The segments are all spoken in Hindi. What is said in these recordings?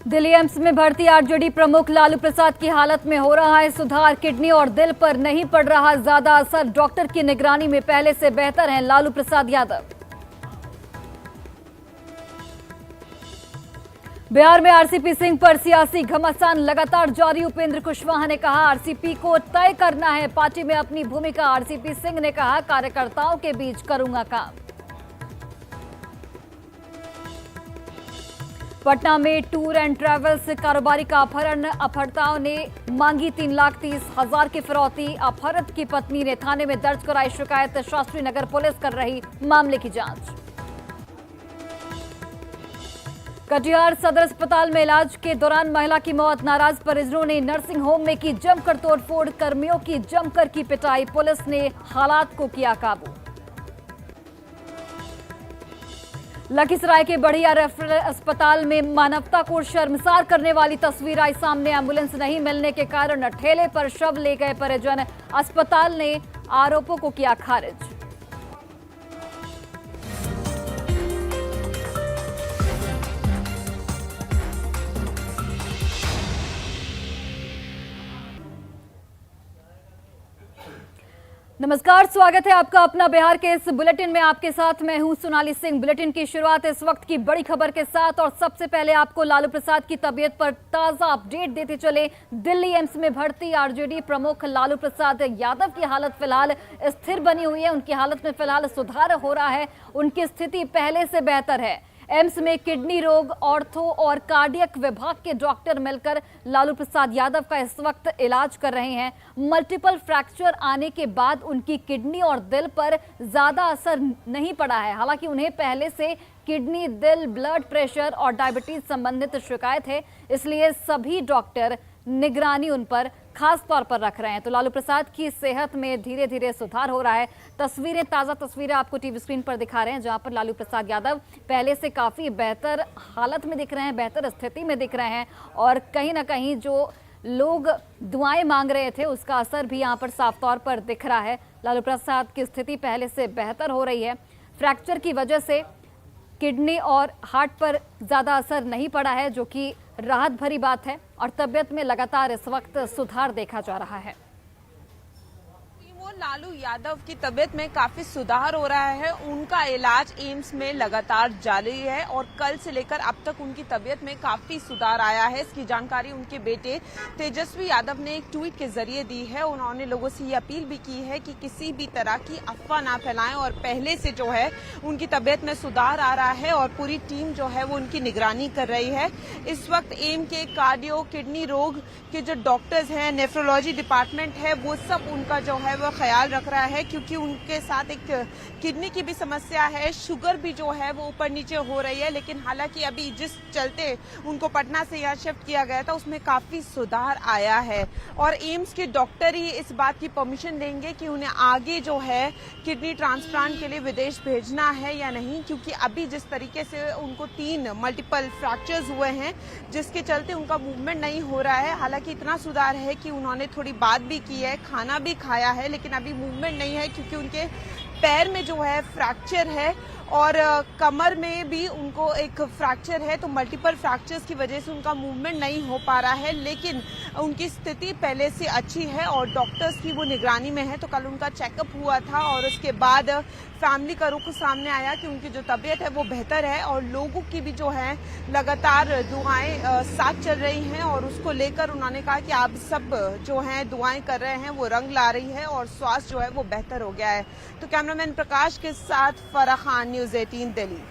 दिल्ली एम्स में भर्ती आरजेडी प्रमुख लालू प्रसाद की हालत में हो रहा है सुधार। किडनी और दिल पर नहीं पड़ रहा ज्यादा असर। डॉक्टर की निगरानी में पहले से बेहतर हैं लालू प्रसाद यादव। बिहार में आरसीपी सिंह पर सियासी घमासान लगातार जारी। उपेंद्र कुशवाहा ने कहा आरसीपी को तय करना है पार्टी में अपनी भूमिका। आरसीपी सिंह ने कहा कार्यकर्ताओं के बीच करूंगा काम। पटना में टूर एंड ट्रैवल्स कारोबारी का अपहरण। अपहर्ताओं ने मांगी 3,30,000 की फिरौती। अपहृत की पत्नी ने थाने में दर्ज कराई शिकायत। शास्त्री नगर पुलिस कर रही मामले की जांच। कटिहार सदर अस्पताल में इलाज के दौरान महिला की मौत। नाराज परिजनों ने नर्सिंग होम में की जमकर तोड़फोड़। कर्मियों की जमकर की पिटाई। पुलिस ने हालात को किया काबू। लखीसराय के बढ़िया रेफरल अस्पताल में मानवता को शर्मसार करने वाली तस्वीर आई सामने। एम्बुलेंस नहीं मिलने के कारण ठेले पर शव ले गए परिजन। अस्पताल ने आरोपों को किया खारिज। नमस्कार, स्वागत है आपका अपना बिहार के इस बुलेटिन में। आपके साथ मैं हूं सोनाली सिंह। बुलेटिन की शुरुआत इस वक्त की बड़ी खबर के साथ और सबसे पहले आपको लालू प्रसाद की तबीयत पर ताजा अपडेट देते चले। दिल्ली एम्स में भर्ती आरजेडी प्रमुख लालू प्रसाद यादव की हालत फिलहाल स्थिर बनी हुई है। उनकी हालत में फिलहाल सुधार हो रहा है। उनकी स्थिति पहले से बेहतर है। एम्स में किडनी रोग, ऑर्थो और कार्डियक विभाग के डॉक्टर मिलकर लालू प्रसाद यादव का इस वक्त इलाज कर रहे हैं। मल्टीपल फ्रैक्चर आने के बाद उनकी किडनी और दिल पर ज्यादा असर नहीं पड़ा है। हालांकि उन्हें पहले से किडनी, दिल, ब्लड प्रेशर और डायबिटीज संबंधित शिकायत है, इसलिए सभी डॉक्टर निगरानी उन पर खास तौर पर रख रहे हैं। तो लालू प्रसाद की सेहत में धीरे धीरे सुधार हो रहा है। ताज़ा तस्वीरें आपको टीवी स्क्रीन पर दिखा रहे हैं, जहां पर लालू प्रसाद यादव पहले से काफ़ी बेहतर हालत में दिख रहे हैं, बेहतर स्थिति में दिख रहे हैं। और कहीं ना कहीं जो लोग दुआएं मांग रहे थे उसका असर भी यहाँ पर साफ तौर पर दिख रहा है। लालू प्रसाद की स्थिति पहले से बेहतर हो रही है। फ्रैक्चर की वजह से किडनी और हार्ट पर ज़्यादा असर नहीं पड़ा है, जो कि राहत भरी बात है। और तबियत में लगातार इस वक्त सुधार देखा जा रहा है। लालू यादव की तबीयत में काफी सुधार हो रहा है। उनका इलाज एम्स में लगातार जारी है और कल से लेकर अब तक उनकी तबीयत में काफी सुधार आया है। इसकी जानकारी उनके बेटे तेजस्वी यादव ने एक ट्वीट के जरिए दी है। उन्होंने लोगों से ये अपील भी की है कि किसी भी तरह की अफवाह ना फैलाएं और पहले से जो है उनकी तबीयत में सुधार आ रहा है और पूरी टीम जो है वो उनकी निगरानी कर रही है। इस वक्त एम के कार्डियो, किडनी रोग के जो डॉक्टर्स हैं, नेफ्रोलॉजी डिपार्टमेंट है, वो सब उनका जो है वो ख्याल रख रहा है, क्योंकि उनके साथ एक किडनी की भी समस्या है, शुगर भी जो है वो ऊपर नीचे हो रही है। लेकिन हालांकि अभी जिस चलते उनको पटना से यहाँ शिफ्ट किया गया था उसमें काफी सुधार आया है। और एम्स के डॉक्टर ही इस बात की परमिशन देंगे कि उन्हें आगे जो है किडनी ट्रांसप्लांट के लिए विदेश भेजना है या नहीं, क्योंकि अभी जिस तरीके से उनको 3 मल्टीपल फ्रैक्चर्स हुए हैं जिसके चलते उनका मूवमेंट नहीं हो रहा है। हालांकि इतना सुधार है कि उन्होंने थोड़ी बात भी की है, खाना भी खाया है, लेकिन अभी मूवमेंट नहीं है, क्योंकि उनके पैर में जो है फ्रैक्चर है और कमर में भी उनको एक फ्रैक्चर है। तो मल्टीपल फ्रैक्चर्स की वजह से उनका मूवमेंट नहीं हो पा रहा है, लेकिन उनकी स्थिति पहले से अच्छी है और डॉक्टर्स की वो निगरानी में है। तो कल उनका चेकअप हुआ था और उसके बाद फैमिली का रुख सामने आया कि उनकी जो तबीयत है वो बेहतर है और लोगों की भी जो है लगातार दुआएं साथ चल रही हैं। और उसको लेकर उन्होंने कहा कि आप सब जो हैं दुआएं कर रहे हैं, वो रंग ला रही है और स्वास्थ्य जो है वो बेहतर हो गया है। तो कैमरामैन प्रकाश के साथ फराह खान, न्यूज़ 18 दिल्ली।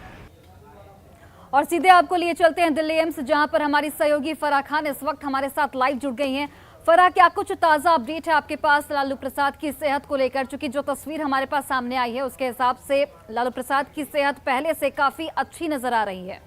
और सीधे आपको लिए चलते हैं दिल्ली एम्स, जहां पर हमारी सहयोगी फराह खान इस वक्त हमारे साथ लाइव जुड़ गई हैं। फराह, क्या कुछ ताज़ा अपडेट है आपके पास लालू प्रसाद की सेहत को लेकर? चूंकि जो तस्वीर हमारे पास सामने आई है उसके हिसाब से लालू प्रसाद की सेहत पहले से काफी अच्छी नजर आ रही है।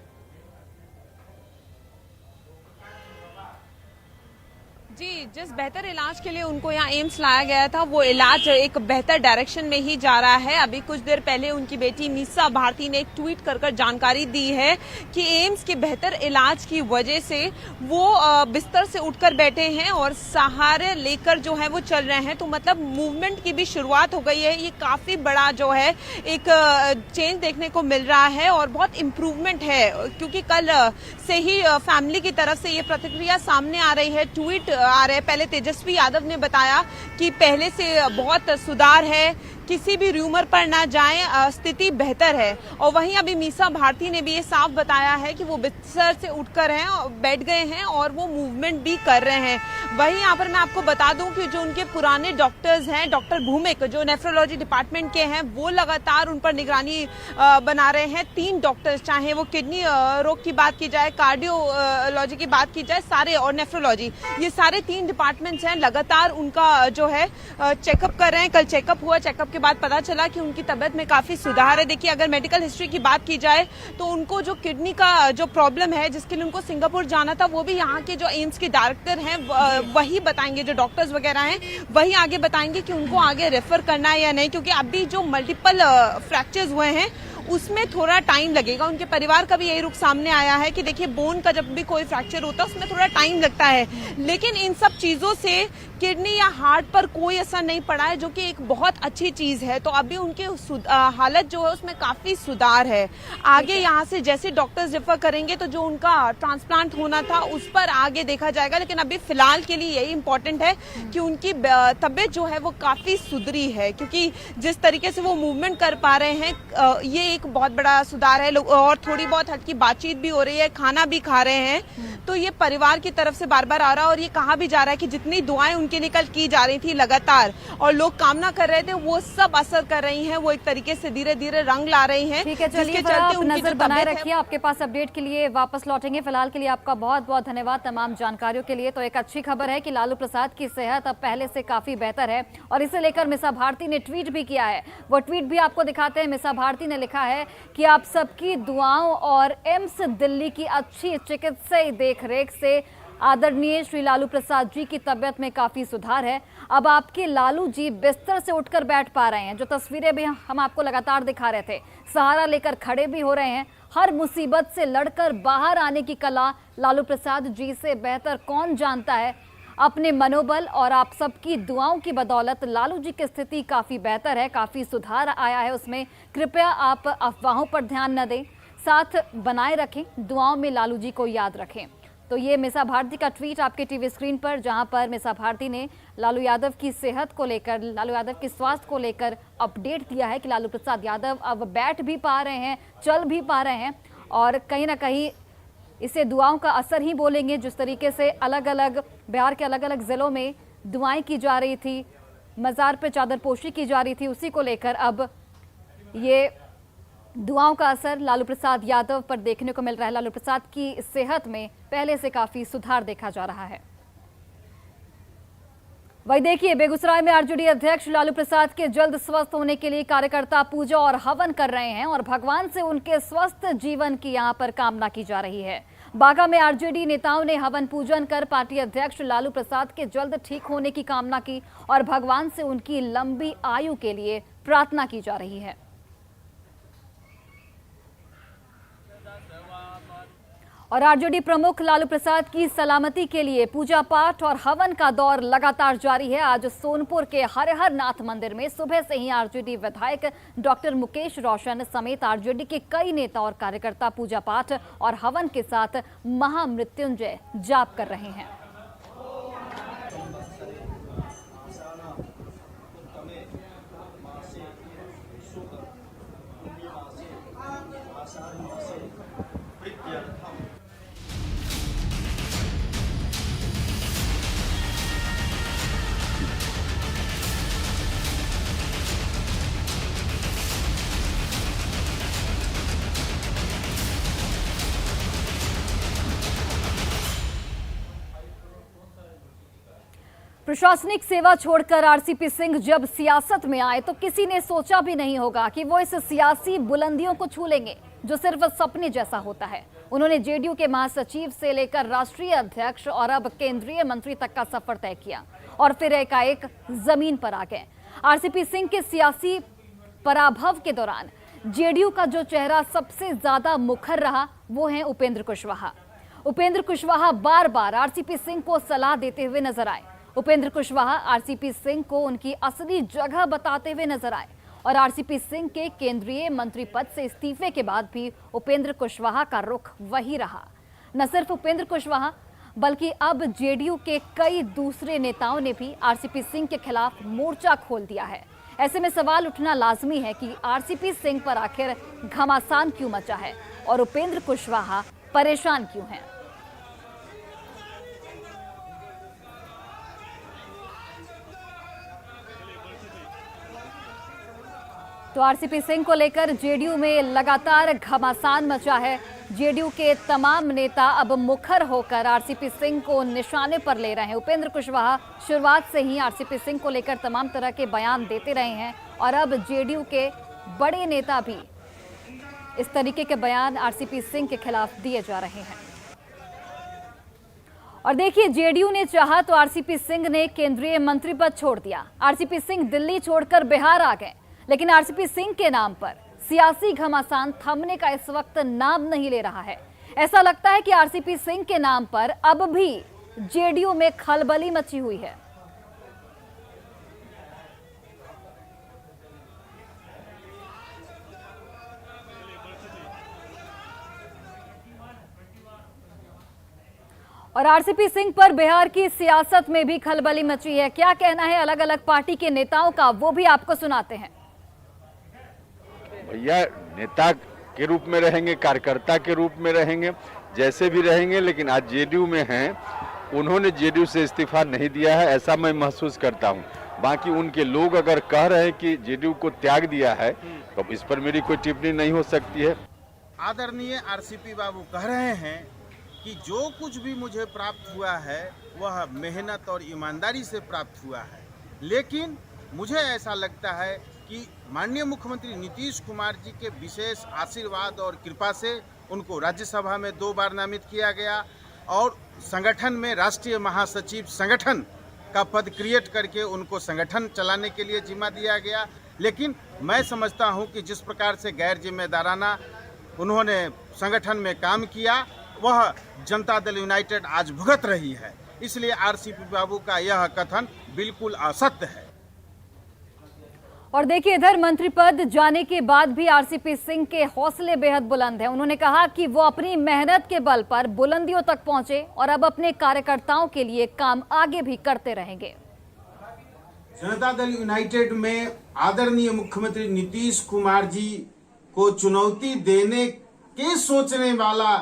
जी, जिस बेहतर इलाज के लिए उनको यहाँ एम्स लाया गया था वो इलाज एक बेहतर डायरेक्शन में ही जा रहा है। अभी कुछ देर पहले उनकी बेटी मीसा भारती ने एक ट्वीट कर जानकारी दी है कि एम्स के बेहतर इलाज की वजह से वो बिस्तर से उठकर बैठे हैं और सहारे लेकर जो है वो चल रहे हैं। तो मतलब मूवमेंट की भी शुरुआत हो गई है। ये काफी बड़ा जो है एक चेंज देखने को मिल रहा है और बहुत इम्प्रूवमेंट है, क्योंकि कल से ही फैमिली की तरफ से ये प्रतिक्रिया सामने आ रही है, ट्वीट आ रहे हैं। पहले तेजस्वी यादव ने बताया कि पहले से बहुत सुधार है, किसी भी र्यूमर पर ना जाएं, स्थिति बेहतर है। और वहीं अभी मीसा भारती ने भी ये साफ बताया है कि वो बिस्तर से उठकर हैं, बैठ गए हैं और वो मूवमेंट भी कर रहे हैं। वहीं यहाँ पर मैं आपको बता दूं कि जो उनके पुराने डॉक्टर्स हैं, डॉक्टर भूमिक जो नेफ्रोलॉजी डिपार्टमेंट के हैं, वो लगातार उन पर निगरानी बना रहे हैं। 3 डॉक्टर्स, चाहे वो किडनी रोग की बात की जाए, कार्डियोलॉजी की बात की जाए, सारे और नेफ्रोलॉजी, ये सारे 3 डिपार्टमेंट्स हैं, लगातार उनका जो है चेकअप कर रहे हैं। कल चेकअप हुआ, चेकअप के बाद पता चला कि उनकी तबीयत में काफी सुधार है। देखिए, अगर मेडिकल हिस्ट्री की बात की जाए तो उनको जो किडनी का जो प्रॉब्लम है, जिसके लिए उनको सिंगापुर जाना था, वो भी यहाँ के जो एम्स के डायरेक्टर हैं वही बताएंगे, जो डॉक्टर्स वगैरह हैं वही आगे बताएंगे कि उनको आगे रेफर करना है या नहीं, क्योंकि अभी जो मल्टीपल फ्रैक्चर्स हुए हैं उसमें थोड़ा टाइम लगेगा। उनके परिवार का भी यही रुख सामने आया है कि देखिए, बोन का जब भी कोई फ्रैक्चर होता है उसमें थोड़ा टाइम लगता है, लेकिन इन सब चीजों से किडनी या हार्ट पर कोई असर नहीं पड़ा है, जो कि एक बहुत अच्छी चीज है। तो अभी उनके हालत जो है उसमें काफी सुधार है। आगे यहाँ से जैसे डॉक्टर्स रेफर करेंगे तो जो उनका ट्रांसप्लांट होना था उस पर आगे देखा जाएगा, लेकिन अभी फिलहाल के लिए यही इंपॉर्टेंट है कि उनकी तबीयत जो है वो काफी सुधरी है, क्योंकि जिस तरीके से वो मूवमेंट कर पा रहे हैं ये एक बहुत बड़ा सुधार है। और थोड़ी बहुत हल्की बातचीत भी हो रही है, खाना भी खा रहे हैं। तो ये परिवार की तरफ से बार बार आ रहा है और ये कहा भी जा रहा है कि जितनी दुआएं उनके लिए कल की जा रही थी लगातार और लोग कामना कर रहे थे, वो सब असर कर रही हैं, वो एक तरीके से धीरे धीरे रंग ला रही हैं। ठीक है, चलिए आप नजर बनाए रखिए, आपके पास अपडेट के लिए वापस लौटेंगे। फिलहाल के लिए आपका बहुत बहुत धन्यवाद तमाम जानकारियों के लिए। तो एक अच्छी खबर है कि लालू प्रसाद की सेहत अब पहले से काफी बेहतर है और इसे लेकर मीसा भारती ने ट्वीट भी किया है। वो ट्वीट भी आपको दिखाते हैं। मीसा भारती ने लिखा है कि आप सबकी दुआओं और एम्स दिल्ली की अच्छी चिकित्सीय देखरेख से आदरणीय श्री लालू प्रसाद जी की तबीयत में काफी सुधार है। अब आपके लालू जी बिस्तर से उठकर बैठ पा रहे हैं। जो तस्वीरें भी हम आपको लगातार दिखा रहे थे, सहारा लेकर खड़े भी हो रहे हैं। हर मुसीबत से लड़कर बाहर आने की कला लालू प्रसाद जी से बेहतर कौन जानता है। अपने मनोबल और आप सबकी दुआओं की बदौलत लालू जी की स्थिति काफी बेहतर है, काफी सुधार आया है उसमें। कृपया आप अफवाहों पर ध्यान न दें, साथ बनाए रखें, दुआओं में लालू जी को याद रखें। तो ये मीसा भारती का ट्वीट आपके टीवी स्क्रीन पर, जहां पर मीसा भारती ने लालू यादव की सेहत को लेकर, लालू यादव के स्वास्थ्य को लेकर अपडेट दिया है कि लालू प्रसाद यादव अब बैठ भी पा रहे हैं, चल भी पा रहे हैं और कहीं ना कहीं इसे दुआओं का असर ही बोलेंगे। जिस तरीके से अलग अलग बिहार के अलग अलग जिलों में दुआएं की जा रही थी, मज़ार पे चादरपोशी की जा रही थी, उसी को लेकर अब ये दुआओं का असर लालू प्रसाद यादव पर देखने को मिल रहा है। लालू प्रसाद की सेहत में पहले से काफी सुधार देखा जा रहा है। वही देखिए, बेगूसराय में आरजेडी अध्यक्ष लालू प्रसाद के जल्द स्वस्थ होने के लिए कार्यकर्ता पूजा और हवन कर रहे हैं और भगवान से उनके स्वस्थ जीवन की यहां पर कामना की जा रही है। बागा में आरजेडी नेताओं ने हवन पूजन कर पार्टी अध्यक्ष लालू प्रसाद के जल्द ठीक होने की कामना की और भगवान से उनकी लंबी आयु के लिए प्रार्थना की जा रही है। और आरजेडी प्रमुख लालू प्रसाद की सलामती के लिए पूजा पाठ और हवन का दौर लगातार जारी है। आज सोनपुर के हरिहर नाथ मंदिर में सुबह से ही आरजेडी विधायक डॉक्टर मुकेश रोशन समेत आरजेडी के कई नेता और कार्यकर्ता पूजा पाठ और हवन के साथ महामृत्युंजय जाप कर रहे हैं। प्रशासनिक सेवा छोड़कर आरसीपी सिंह जब सियासत में आए तो किसी ने सोचा भी नहीं होगा कि वो इस सियासी बुलंदियों को छू लेंगे। जो सिर्फ सपने जैसा होता है। उन्होंने जेडीयू के महासचिव से लेकर राष्ट्रीय अध्यक्ष और अब केंद्रीय मंत्री तक का सफर तय किया और फिर एकाएक जमीन पर आ गए। आरसीपी सिंह के सियासी पराभव के दौरान जेडीयू का जो चेहरा सबसे ज्यादा मुखर रहा वो है उपेंद्र कुशवाहा। उपेंद्र कुशवाहा बार बार आरसीपी सिंह को सलाह देते हुए नजर आए। उपेंद्र कुशवाहा आरसीपी सिंह को उनकी असली जगह बताते हुए नजर आए और आरसीपी सिंह के केंद्रीय मंत्री पद से इस्तीफे के बाद भी उपेंद्र कुशवाहा का रुख वही रहा। न सिर्फ उपेंद्र कुशवाहा बल्कि अब जेडीयू के कई दूसरे नेताओं ने भी आरसीपी सिंह के खिलाफ मोर्चा खोल दिया है। ऐसे में सवाल उठना लाजमी है कि आरसीपी सिंह पर आखिर घमासान क्यों मचा है और उपेंद्र कुशवाहा परेशान क्यों हैं। तो आरसीपी सिंह को लेकर जेडीयू में लगातार घमासान मचा है। जेडीयू के तमाम नेता अब मुखर होकर आरसीपी सिंह को निशाने पर ले रहे हैं। उपेंद्र कुशवाहा शुरुआत से ही आरसीपी सिंह को लेकर तमाम तरह के बयान देते रहे हैं और अब जेडीयू के बड़े नेता भी इस तरीके के बयान आरसीपी सिंह के खिलाफ दिए जा रहे हैं। और देखिए, जेडीयू ने चाहा तो आरसीपी सिंह ने केंद्रीय मंत्री पद छोड़ दिया। आरसीपी सिंह दिल्ली छोड़कर बिहार आ गए, लेकिन आरसीपी सिंह के नाम पर सियासी घमासान थमने का इस वक्त नाम नहीं ले रहा है। ऐसा लगता है कि आरसीपी सिंह के नाम पर अब भी जेडीयू में खलबली मची हुई है। और आरसीपी सिंह पर बिहार की सियासत में भी खलबली मची है। क्या कहना है अलग अलग पार्टी के नेताओं का, वो भी आपको सुनाते हैं। भैया, नेता के रूप में रहेंगे, कार्यकर्ता के रूप में रहेंगे, जैसे भी रहेंगे, लेकिन आज जेडीयू में हैं। उन्होंने जेडीयू से इस्तीफा नहीं दिया है, ऐसा मैं महसूस करता हूं। बाकी उनके लोग अगर कह रहे हैं कि जेडीयू को त्याग दिया है तो इस पर मेरी कोई टिप्पणी नहीं हो सकती है। आदरणीय आरसीपी बाबू कह रहे हैं कि जो कुछ भी मुझे प्राप्त हुआ है वह मेहनत और ईमानदारी से प्राप्त हुआ है, लेकिन मुझे ऐसा लगता है कि माननीय मुख्यमंत्री नीतीश कुमार जी के विशेष आशीर्वाद और कृपा से उनको राज्यसभा में 2 बार नामित किया गया और संगठन में राष्ट्रीय महासचिव संगठन का पद क्रिएट करके उनको संगठन चलाने के लिए जिम्मा दिया गया। लेकिन मैं समझता हूं कि जिस प्रकार से गैर जिम्मेदाराना उन्होंने संगठन में काम किया वह जनता दल यूनाइटेड आज भुगत रही है। इसलिए आरसीपी बाबू का यह कथन बिल्कुल असत्य है। और देखिए, इधर मंत्री पद जाने के बाद भी आरसीपी सिंह के हौसले बेहद बुलंद हैं। उन्होंने कहा कि वो अपनी मेहनत के बल पर बुलंदियों तक पहुंचे और अब अपने कार्यकर्ताओं के लिए काम आगे भी करते रहेंगे। जनता दल यूनाइटेड में आदरणीय मुख्यमंत्री नीतीश कुमार जी को चुनौती देने के सोचने वाला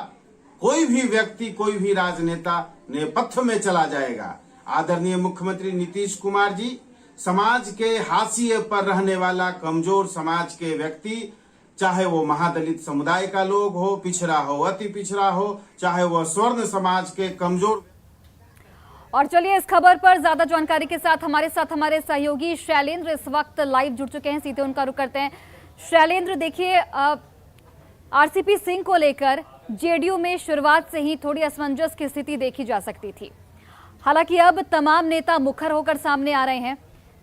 कोई भी व्यक्ति, कोई भी राजनेता नेपथ्य में चला जाएगा। आदरणीय मुख्यमंत्री नीतीश कुमार जी समाज के हाशिए पर रहने वाला कमजोर समाज के व्यक्ति, चाहे वो महादलित समुदाय का लोग हो, पिछड़ा हो, अति पिछड़ा हो, चाहे वो स्वर्ण समाज के कमजोर। और चलिए, इस खबर पर ज्यादा जानकारी के साथ हमारे सहयोगी शैलेंद्र इस वक्त लाइव जुड़ चुके हैं। सीधे उनका रुख करते हैं। शैलेंद्र, देखिए, आरसीपी सिंह को लेकर जेडीयू में शुरुआत से ही थोड़ी असमंजस की स्थिति देखी जा सकती थी। हालांकि अब तमाम नेता मुखर होकर सामने आ रहे हैं।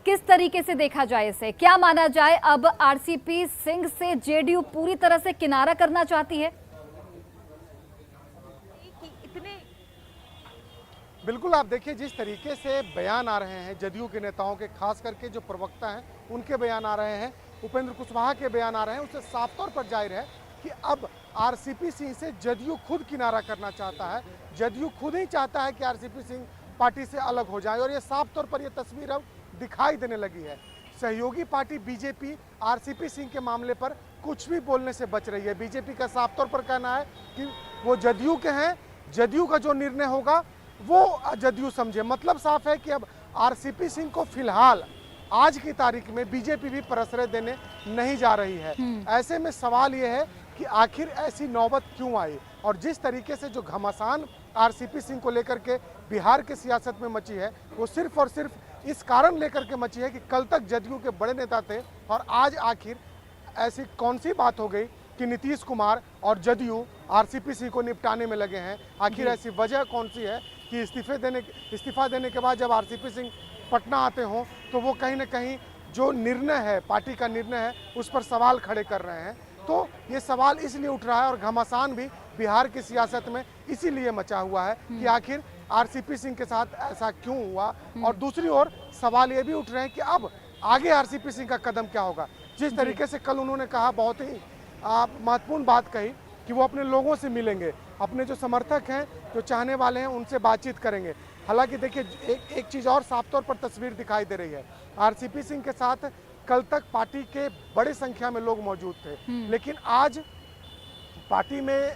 किस तरीके से देखा जाए इसे, क्या माना जाए, अब आरसीपी सिंह से जेडीयू पूरी तरह से किनारा करना चाहती है? बिल्कुल, आप देखिए जिस तरीके से बयान आ रहे हैं जदयू के नेताओं के, खास करके जो प्रवक्ता हैं उनके बयान आ रहे हैं, उपेंद्र कुशवाहा के बयान आ रहे हैं, उससे साफ तौर पर जाहिर है कि अब आरसीपी सिंह से जदयू खुद किनारा करना चाहता है। जदयू खुद ही चाहता है कि आरसीपी सिंह पार्टी से अलग हो जाए और ये साफ तौर पर ये तस्वीर अब दिखाई देने लगी है। सहयोगी पार्टी बीजेपी आरसीपी सिंह के मामले पर कुछ भी बोलने से बच रही है। बीजेपी का साफ तौर पर कहना है कि वो जदयू के हैं, जदयू का जो निर्णय होगा वो जदयू समझे। मतलब साफ है कि अब आरसीपी सिंह को फिलहाल आज की तारीख में बीजेपी भी प्रश्रय देने नहीं जा रही है। ऐसे में सवाल ये है कि आखिर ऐसी नौबत क्यों आई और जिस तरीके से जो घमासान आरसीपी सिंह को लेकर के बिहार के सियासत में मची है वो सिर्फ और सिर्फ इस कारण लेकर के मची है कि कल तक जदयू के बड़े नेता थे और आज आखिर ऐसी कौन सी बात हो गई कि नीतीश कुमार और जदयू आरसीपी सिंह को निपटाने में लगे हैं। आखिर ऐसी वजह कौन सी है कि इस्तीफा देने के बाद जब आरसीपी सिंह पटना आते हों तो वो कहीं ना कहीं जो निर्णय है, पार्टी का निर्णय है, उस पर सवाल खड़े कर रहे हैं। तो ये सवाल इसलिए उठ रहा है और घमासान भी बिहार की सियासत में इसीलिए मचा हुआ है कि आखिर आरसीपी सिंह के साथ ऐसा क्यों हुआ। और दूसरी ओर सवाल ये भी उठ रहे हैं कि अब आगे आरसीपी सिंह का कदम क्या होगा। जिस तरीके से कल उन्होंने कहा, बहुत ही महत्वपूर्ण बात कही कि वो अपने लोगों से मिलेंगे, अपने जो समर्थक हैं, जो चाहने वाले हैं, उनसे बातचीत करेंगे। हालांकि देखिए एक चीज़ और साफ तौर पर तस्वीर दिखाई दे रही है। आरसीपी सिंह के साथ कल तक पार्टी के बड़ी संख्या में लोग मौजूद थे, लेकिन आज पार्टी में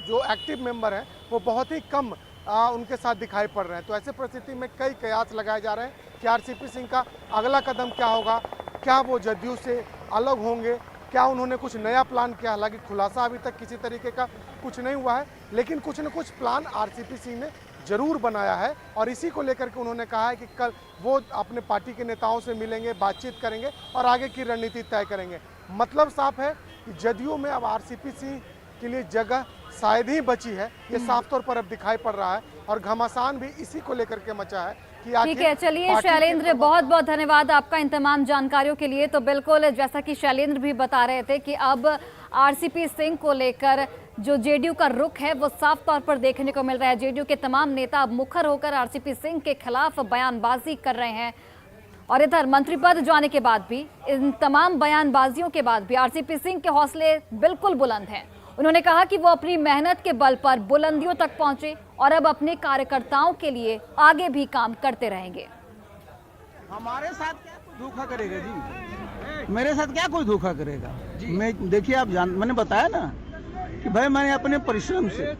जो एक्टिव मेंबर हैं वो बहुत ही कम उनके साथ दिखाई पड़ रहे हैं। तो ऐसे परिस्थिति में कई कयास लगाए जा रहे हैं कि आरसीपी सिंह का अगला कदम क्या होगा। क्या वो जदयू से अलग होंगे, क्या उन्होंने कुछ नया प्लान किया। हालांकि खुलासा अभी तक किसी तरीके का कुछ नहीं हुआ है, लेकिन कुछ न कुछ प्लान आरसीपी सिंह ने जरूर बनाया है और इसी को लेकर के उन्होंने कहा है कि कल वो अपने पार्टी के नेताओं से मिलेंगे, बातचीत करेंगे और आगे की रणनीति तय करेंगे। मतलब साफ है कि जदयू में अब आरसीपी सिंह के लिए जगह शायद ही बची है, ये साफ तौर पर अब दिखाई पड़ रहा है और घमासान भी इसी को लेकर के मचा है कि आखिर। ठीक है, चलिए शैलेंद्र, बहुत बहुत धन्यवाद आपका इन तमाम जानकारियों के लिए। तो बिल्कुल जैसा कि शैलेंद्र भी बता रहे थे कि अब आरसीपी सिंह को लेकर जो जेडीयू का रुख है वो साफ तौर पर देखने को मिल रहा है। जेडीयू के तमाम नेता अब मुखर होकर आरसीपी सिंह के खिलाफ बयानबाजी कर रहे हैं और इधर मंत्री पद जाने के बाद भी, इन तमाम बयानबाजियों के बाद भी आरसीपी सिंह के हौसले बिल्कुल बुलंद हैं। उन्होंने कहा कि वो अपनी मेहनत के बल पर बुलंदियों तक पहुंचे और अब अपने कार्यकर्ताओं के लिए आगे भी काम करते रहेंगे। हमारे साथ क्या कोई धोखा करेगा जी? मेरे साथ क्या कोई धोखा करेगा? मैं देखिए, आप मैंने बताया ना कि भाई मैंने अपने परिश्रम से,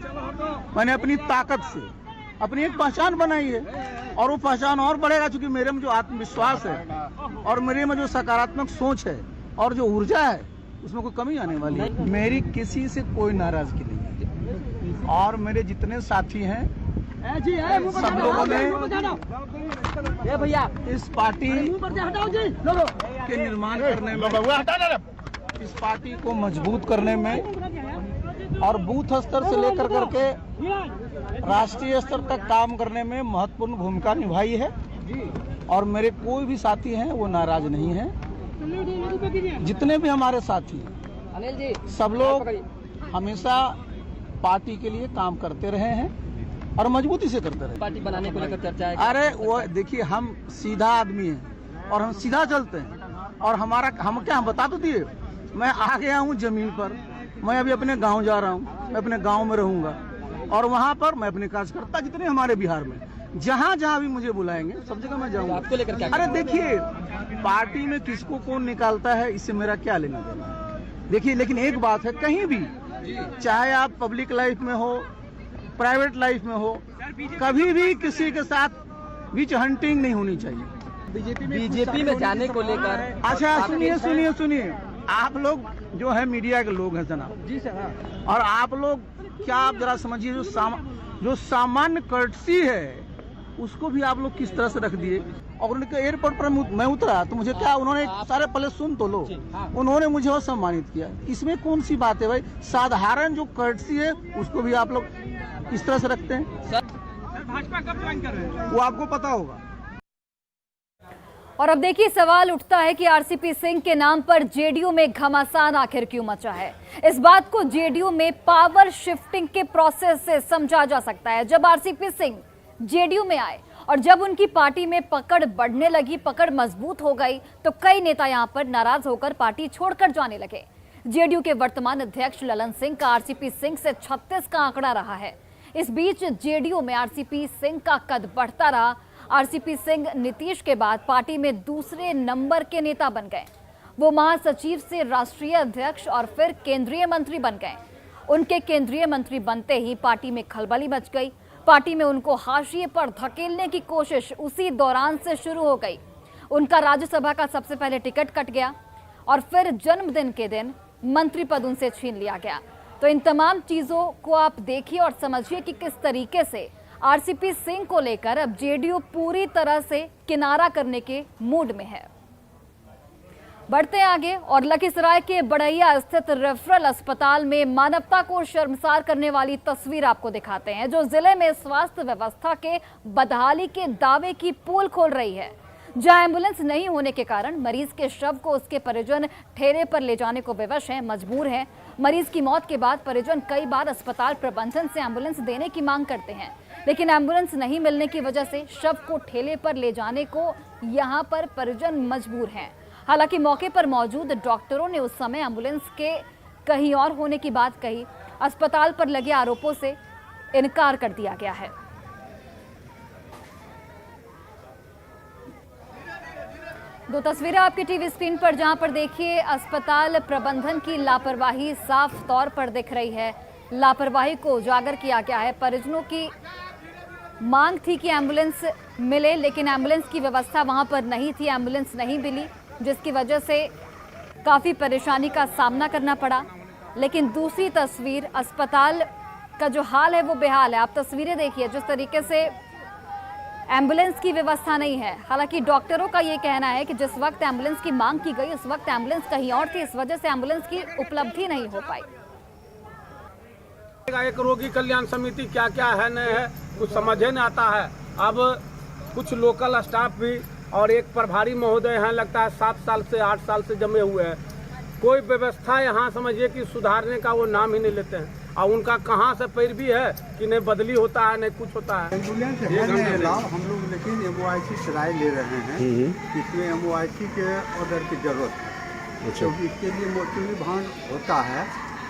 मैंने अपनी ताकत से अपनी एक पहचान बनाई है और वो पहचान और बढ़ेगा, क्योंकि मेरे में जो आत्मविश्वास है और मेरे में जो सकारात्मक सोच है और जो ऊर्जा है, उसमें कोई कमी आने वाली है। मेरी किसी से कोई नाराजगी नहीं है और मेरे जितने साथी हैं सब लोगों ने भैया इस पार्टी के निर्माण करने में, इस पार्टी को मजबूत करने में और बूथ स्तर से लेकर करके राष्ट्रीय स्तर तक काम करने में महत्वपूर्ण भूमिका निभाई है और मेरे कोई भी साथी हैं वो नाराज नहीं है। जितने भी हमारे साथी हैं सब लोग हमेशा पार्टी के लिए काम करते रहे हैं और मजबूती से करते रहे। पार्टी बनाने को लेकर चर्चा है। अरे वो देखिए, हम सीधा आदमी हैं और हम सीधा चलते हैं और हम बता तो दिए, मैं आ गया हूँ जमीन पर, मैं अभी अपने गांव जा रहा हूँ, मैं अपने गांव में रहूंगा और वहाँ पर मैं अपने कार्यकर्ता जितने हमारे बिहार में जहाँ जहाँ भी मुझे बुलाएंगे सब जगह मैं जाऊंगा। आपको लेकर क्या? अरे देखिए, पार्टी में किसको कौन निकालता है इससे मेरा क्या लेना देना है। देखिए, लेकिन एक बात है, कहीं भी चाहे आप पब्लिक लाइफ में हो, प्राइवेट लाइफ में हो, कभी भी किसी के साथ विच हंटिंग नहीं होनी चाहिए। बीजेपी में जाने को लेकर। अच्छा सुनिए, आप लोग जो है मीडिया के लोग हैं जनाब जी सर, और आप लोग क्या, आप जरा समझिए, जो सामान्य कर्टसी है उसको भी आप लोग किस तरह से रख दिए। और उनके एयरपोर्ट पर मैं उतरा तो मुझे क्या, उन्होंने सारे पहले सुन तो लो, उन्होंने मुझे और सम्मानित किया। इसमें कौन सी बात है भाई? साधारण जो कर्टसी है उसको भी आप लोग इस तरह से रखते हैं। भाजपा कब ज्वाइन कर रहे हैं वो आपको पता होगा। और अब देखिए, सवाल उठता है कि आरसीपी सिंह के नाम पर जेडीयू में घमासान आखिर क्यों मचा है। इस बात को जेडीयू में पावर शिफ्टिंग के प्रोसेस से समझा जा सकता है। जब आरसीपी सिंह जेडीयू में आए और जब उनकी पार्टी में पकड़ बढ़ने लगी, पकड़ मजबूत हो गई, तो कई नेता यहां पर नाराज होकर पार्टी छोड़कर जाने लगे। जेडीयू के वर्तमान अध्यक्ष ललन सिंह का आरसीपी सिंह से 36 का आंकड़ा रहा है। इस बीच जेडीयू में आरसीपी सिंह का कद बढ़ता रहा। आरसीपी सिंह नीतीश के बाद पार्टी में दूसरे नंबर के नेता बन गए। वो महासचिव से राष्ट्रीय अध्यक्ष और फिर केंद्रीय मंत्री बन गए। उनके केंद्रीय मंत्री बनते ही पार्टी में खलबली मच गई। पार्टी में उनको हाशिए पर धकेलने की कोशिश उसी दौरान से शुरू हो गई। उनका राज्यसभा का सबसे पहले टिकट कट गया और फिर जन्मदिन के दिन मंत्री पद उनसे छीन लिया गया। तो इन तमाम चीजों को आप देखिए और समझिए कि किस तरीके से आरसीपी सिंह को लेकर अब जेडीयू पूरी तरह से किनारा करने के मूड में है। बढ़ते हैं आगे और लखीसराय के बड़ैया स्थित रेफरल अस्पताल में मानवता को शर्मसार करने वाली तस्वीर आपको दिखाते हैं, जो जिले में स्वास्थ्य व्यवस्था के बदहाली के दावे की पोल खोल रही है। जहां एम्बुलेंस नहीं होने के कारण मरीज के शव को उसके परिजन ठेले पर ले जाने को विवश हैं, मजबूर हैं। मरीज की मौत के बाद परिजन कई बार अस्पताल प्रबंधन से एम्बुलेंस देने की मांग करते हैं, लेकिन एम्बुलेंस नहीं मिलने की वजह से शव को ठेले पर ले जाने को यहां पर परिजन मजबूर हैं। हालांकि मौके पर मौजूद डॉक्टरों ने उस समय एम्बुलेंस के कहीं और होने की बात कही। अस्पताल पर लगे आरोपों से इनकार कर दिया गया है। दो तस्वीरें आपकी टीवी स्क्रीन पर, जहां पर देखिए अस्पताल प्रबंधन की लापरवाही साफ तौर पर दिख रही है। लापरवाही को उजागर किया गया है। परिजनों की मांग थी कि एम्बुलेंस मिले, लेकिन एम्बुलेंस की व्यवस्था वहां पर नहीं थी, एम्बुलेंस नहीं मिली, जिसकी वजह से काफ़ी परेशानी का सामना करना पड़ा। लेकिन दूसरी तस्वीर, अस्पताल का जो हाल है वो बेहाल है। आप तस्वीरें देखिए, जिस तरीके से एम्बुलेंस की व्यवस्था नहीं है। हालांकि डॉक्टरों का ये कहना है कि जिस वक्त एम्बुलेंस की मांग की गई उस वक्त एम्बुलेंस कहीं और थी, इस वजह से एम्बुलेंस की उपलब्धि नहीं हो पाई। एक रोगी कल्याण समिति क्या क्या है नहीं है कुछ समझे नहीं आता है। अब कुछ लोकल स्टाफ भी और एक प्रभारी महोदय हैं, लगता है 7 साल से 8 साल से जमे हुए हैं। कोई व्यवस्था यहाँ समझिए कि सुधारने का वो नाम ही नहीं लेते हैं। और उनका कहाँ से पैरवी है कि नहीं बदली होता है नहीं कुछ होता है। एम्बुलेंस है नहीं लाओ हम लोग, लेकिन MOIC से राय ले रहे हैं। इसमें MOIC के ऑर्डर की जरूरत है, क्योंकि इसके लिए मोर्चरी भान होता है।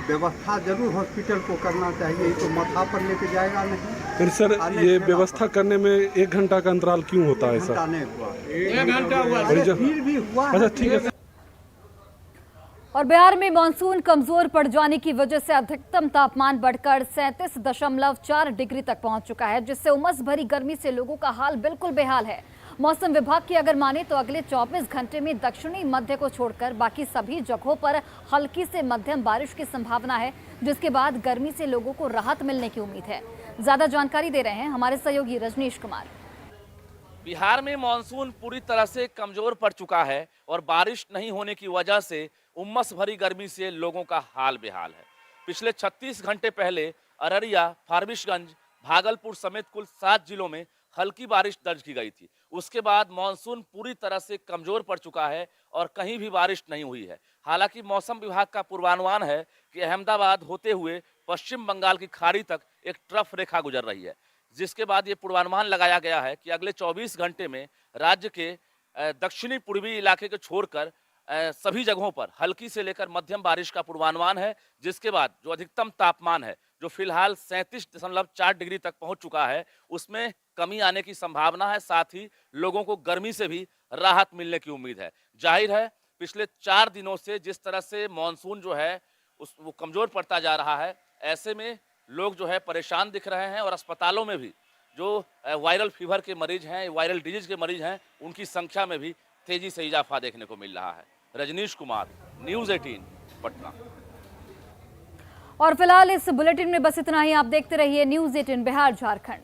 व्यवस्था जरूर हॉस्पिटल को करना चाहिए, तो माथा पर लेके जाएगा नहीं। फिर सर ये व्यवस्था करने में 1 घंटा का अंतराल क्यों होता है सर? नहीं हुआ, 1 घंटा हुआ, फिर भी हुआ। अच्छा ठीक है। और बिहार में मानसून कमजोर पड़ जाने की वजह से अधिकतम तापमान बढ़कर 37.4 डिग्री तक पहुंच चुका है, जिससे उमस भरी गर्मी से लोगों का हाल बिल्कुल बेहाल है। मौसम विभाग की अगर माने तो अगले 24 घंटे में दक्षिणी मध्य को छोड़कर बाकी सभी जगहों पर हल्की से मध्यम बारिश की संभावना है, जिसके बाद गर्मी से लोगों को राहत मिलने की उम्मीद है। ज्यादा जानकारी दे रहे हैं हमारे सहयोगी रजनीश कुमार। बिहार में मानसून पूरी तरह से कमजोर पड़ चुका है और बारिश नहीं होने की वजह से उमस भरी गर्मी से लोगों का हाल बेहाल है। पिछले 36 घंटे पहले अररिया, फारबिसगंज, भागलपुर समेत कुल 7 जिलों में हल्की बारिश दर्ज की गई थी। उसके बाद मानसून पूरी तरह से कमजोर पड़ चुका है और कहीं भी बारिश नहीं हुई है। हालांकि मौसम विभाग का पूर्वानुमान है कि अहमदाबाद होते हुए पश्चिम बंगाल की खाड़ी तक एक ट्रफ रेखा गुजर रही है, जिसके बाद ये पूर्वानुमान लगाया गया है कि अगले 24 घंटे में राज्य के दक्षिणी पूर्वी इलाके को छोड़कर सभी जगहों पर हल्की से लेकर मध्यम बारिश का पूर्वानुमान है। जिसके बाद जो अधिकतम तापमान है, जो फिलहाल 37.4 डिग्री तक पहुंच चुका है, उसमें कमी आने की संभावना है। साथ ही लोगों को गर्मी से भी राहत मिलने की उम्मीद है। जाहिर है पिछले 4 दिनों से जिस तरह से मानसून जो है वो कमजोर पड़ता जा रहा है, ऐसे में लोग जो है परेशान दिख रहे हैं और अस्पतालों में भी जो वायरल फीवर के मरीज हैं, वायरल डिजीज के मरीज हैं, उनकी संख्या में भी तेजी से इजाफा देखने को मिल रहा है। रजनीश कुमार, न्यूज़ 18 पटना। और फिलहाल इस बुलेटिन में बस इतना ही। आप देखते रहिए न्यूज़ 18 बिहार झारखंड।